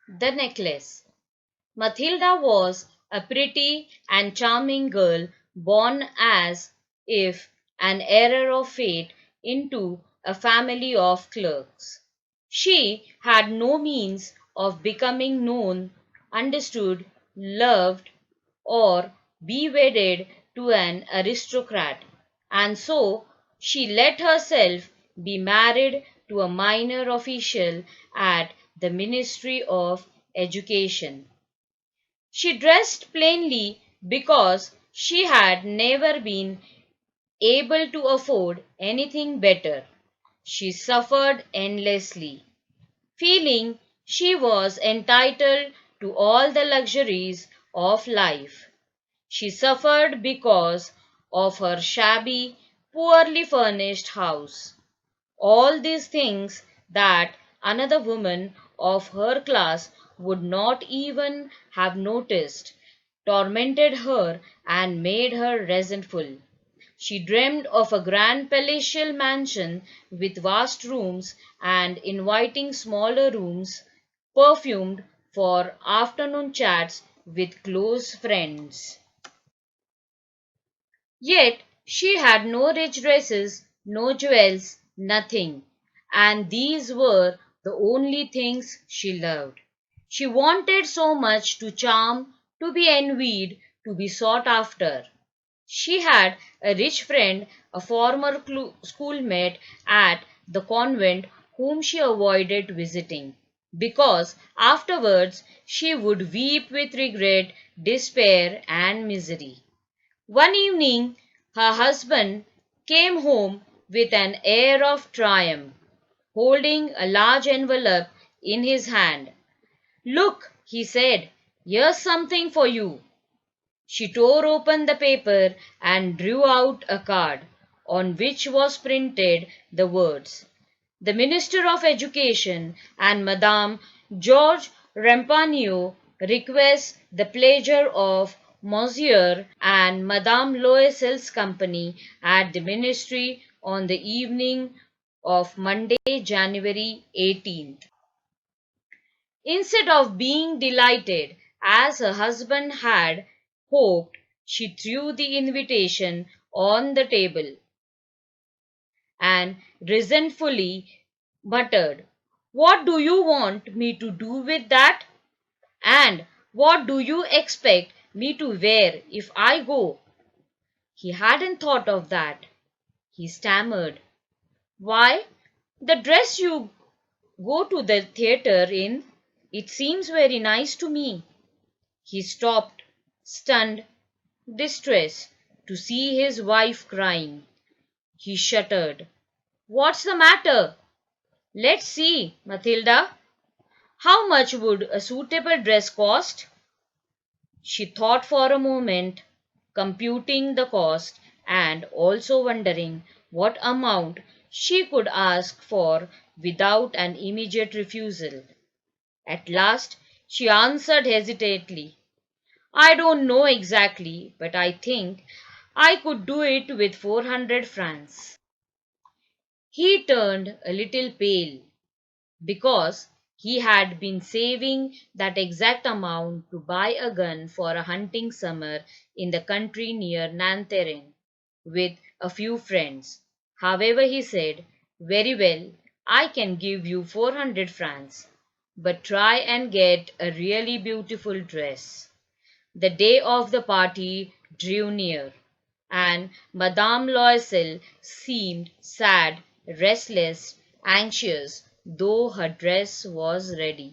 The necklace. Mathilda was a pretty and charming girl born as if an error of fate into a family of clerks. She had no means of becoming known, understood, loved, or be wedded to an aristocrat, and so she let herself be married to a minor official at the Ministry of Education. She dressed plainly because she had never been able to afford anything better. She suffered endlessly, feeling she was entitled to all the luxuries of life. She suffered because of her shabby, poorly furnished house. All these things that another woman of her class would not even have noticed tormented her and made her resentful. She dreamed of a grand palatial mansion with vast rooms and inviting smaller rooms, perfumed for afternoon chats with close friends. Yet she had no rich dresses, no jewels, nothing, and these were the only things she loved. She wanted so much to charm, to be envied, to be sought after. She had a rich friend, a former schoolmate at the convent, whom she avoided visiting, because afterwards she would weep with regret, despair, and misery. One evening her husband came home with an air of triumph, holding a large envelope in his hand. "Look," he said, "here's something for you." She tore open the paper and drew out a card, on which was printed the words, "The Minister of Education and Madame Georges Ramponneau request the pleasure of Monsieur and Madame Loisel's company at the Ministry on the evening of Monday, January 18th. Instead of being delighted, as her husband had hoped, she threw the invitation on the table and resentfully muttered, "What do you want me to do with that? And what do you expect me to wear if I go?" He hadn't thought of that. He stammered, "Why, the dress you go to the theatre in. It seems very nice to me." He stopped, stunned, distressed, to see his wife crying. He shuddered. "What's the matter? Let's see, Mathilda. How much would a suitable dress cost?" She thought for a moment, computing the cost and also wondering what amount she could ask for without an immediate refusal. At last she answered hesitantly, "I don't know exactly, but I think I could do it with 400 francs." He turned a little pale, because he had been saving that exact amount to buy a gun for a hunting summer in the country near Nanterre with a few friends. However, he said, "Very well, I can give you 400 francs, but try and get a really beautiful dress." The day of the party drew near, and Madame Loisel seemed sad, restless, anxious, though her dress was ready.